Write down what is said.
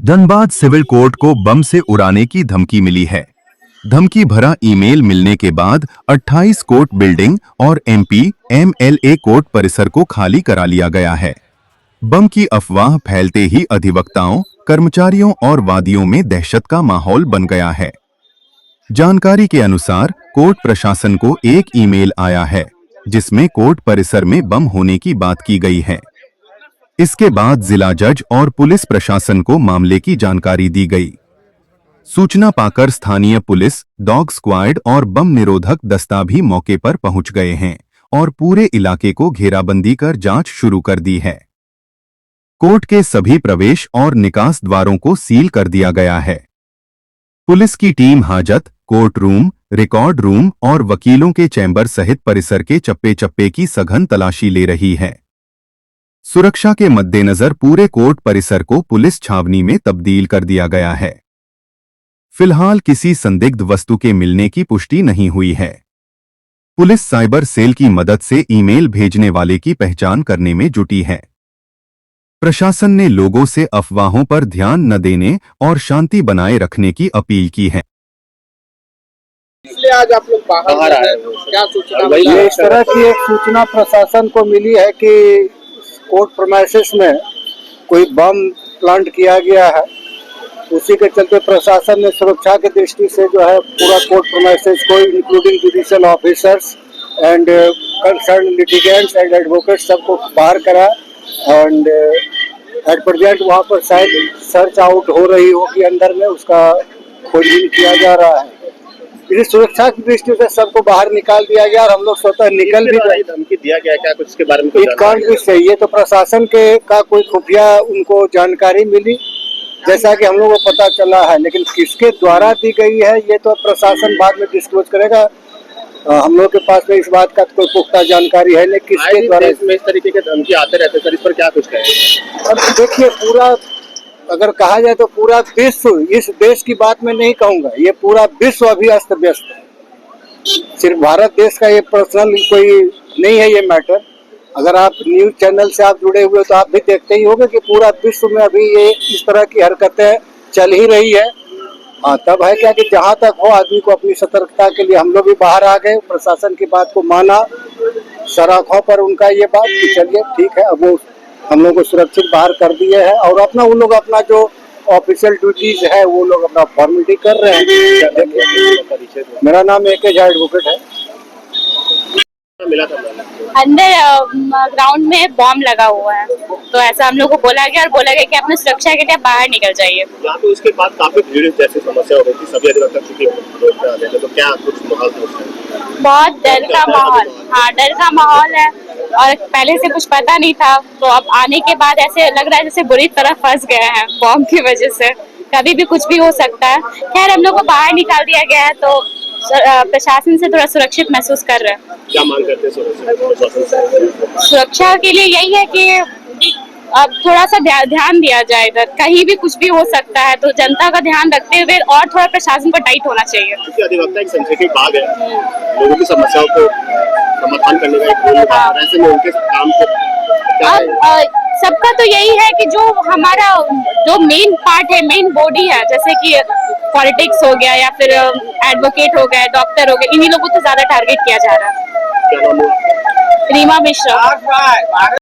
Dhanbad civil court को बम से उड़ाने की धमकी मिली है। धमकी भरा ईमेल मिलने के बाद 28 कोर्ट बिल्डिंग और एमपी एमएलए कोर्ट परिसर को खाली करा लिया गया है। बम की अफवाह फैलते ही अधिवक्ताओं, कर्मचारियों और वादियों में दहशत का माहौल बन गया है। जानकारी के अनुसार कोर्ट प्रशासन को एक ईमेल आया है जिसमें कोर्ट परिसर में बम होने की बात की गई है। इसके बाद जिला जज और पुलिस प्रशासन को मामले की जानकारी दी गई। सूचना पाकर स्थानीय पुलिस, डॉग स्क्वाड और बम निरोधक दस्ता भी मौके पर पहुंच गए हैं और पूरे इलाके को घेराबंदी कर जांच शुरू कर दी है। कोर्ट के सभी प्रवेश और निकास द्वारों को सील कर दिया गया है। पुलिस की टीम हाजत, कोर्ट रूम, रिकॉर्ड रूम और वकीलों के चैम्बर सहित परिसर के चप्पे-चप्पे की सघन तलाशी ले रही है। सुरक्षा के मद्देनजर पूरे कोर्ट परिसर को पुलिस छावनी में तब्दील कर दिया गया है। फिलहाल किसी संदिग्ध वस्तु के मिलने की पुष्टि नहीं हुई है। पुलिस साइबर सेल की मदद से ईमेल भेजने वाले की पहचान करने में जुटी है। प्रशासन ने लोगों से अफवाहों पर ध्यान न देने और शांति बनाए रखने की अपील की है। इसलिए आज आप लोग बाहर आए हो, क्या सूचना? ये इस तरह की एक सूचना प्रशासन को मिली है कि कोर्ट प्रेमाइसेस में कोई बम प्लांट किया गया है। उसी के चलते प्रशासन ने सुरक्षा की दृष्टि से जो है पूरा कोर्ट प्रेमाइसेस को including judicial officers and concern litigants and advocates सबको बाहर करा एंड एट प्रेजेंट वहाँ पर शायद सर्च आउट हो रही होगी, अंदर में उसका खोजबीन किया जा रहा है। इस सुरक्षा की दृष्टि से सबको बाहर निकाल दिया गया और हम लोग स्वतः निकल भी गए। धमकी दिया गया क्या कुछ इसके बारे में? इट कांट बी सही, ये तो प्रशासन के का कोई खुफिया उनको जानकारी मिली जैसा कि हम लोगों को पता चला है, लेकिन किसके द्वारा दी गई है ये तो प्रशासन बाद में डिस्क्लोज करेगा। हम लोग के पास में इस बात का कोई पुख्ता जानकारी है नहीं किसके द्वारा। इसमें इस तरीके के धमकी आते रहते सर, इस पर क्या कुछ कहें? अब देखिए, पूरा अगर कहा जाए तो पूरा विश्व, इस देश की बात मैं नहीं कहूँगा, ये पूरा विश्व अभी अस्त व्यस्त है। सिर्फ भारत देश का ये पर्सनल कोई नहीं है ये मैटर। अगर आप न्यूज चैनल से आप जुड़े हुए तो आप भी देखते ही होंगे कि पूरा विश्व में अभी ये इस तरह की हरकतें चल ही रही है। हाँ, तब है क्या कि जहाँ तक हो आदमी को अपनी सतर्कता के लिए हम लोग भी बाहर आ गए, प्रशासन की बात को माना, सराखों पर उनका ये बात कि चलिए ठीक है, अब वो हम लोग को सुरक्षित बाहर कर दिए हैं और अपना वो लोग अपना जो ऑफिशियल ड्यूटीज है वो लोग अपना फॉर्मेलिटी कर रहे हैं। मेरा नाम AK झा एडवोकेट है। मिला था अंदर ग्राउंड में बॉम्ब लगा हुआ है, तो ऐसा हम लोग को बोला गया और बोला गया कि अपने सुरक्षा के लिए बाहर निकल जाइए। यहाँ पे उसके बाद काफी भीड़ जैसी समस्या हो रही थी, सभी अधिवक्ता चुकी है, तो क्या कुछ माहौल था? बहुत डर का माहौल, हाँ डर का माहौल है और पहले से कुछ पता नहीं था, तो अब आने के बाद ऐसे लग रहा है जैसे बुरी तरह फंस गए हैं बॉम्ब की वजह से। कभी भी कुछ भी हो सकता है। खैर हम लोग को बाहर निकाल दिया गया है, तो प्रशासन से थोड़ा सुरक्षित महसूस कर रहे हैं। क्या मांग करते हैं प्रशासन से? सुरक्षा के लिए यही है कि अब थोड़ा सा ध्यान दिया जाए, इधर कहीं भी कुछ भी हो सकता है, तो जनता का ध्यान रखते हुए और थोड़ा प्रशासन को टाइट होना चाहिए। क्योंकि अधिवक्ता एक सेंसिटिव बात है, लोगों की समस्याओं को समाधान करने का एक रोल है, ऐसे में उनके काम को अब सबका तो यही है कि जो हमारा जो मेन पार्ट है, मेन बॉडी है, जैसे कि पॉलिटिक्स हो गया या फिर एडवोकेट हो गए, डॉक्टर हो गए, इन्हीं लोगों को तो ज्यादा टारगेट किया जा रहा है। क्या नाम है? रीमा मिश्रा।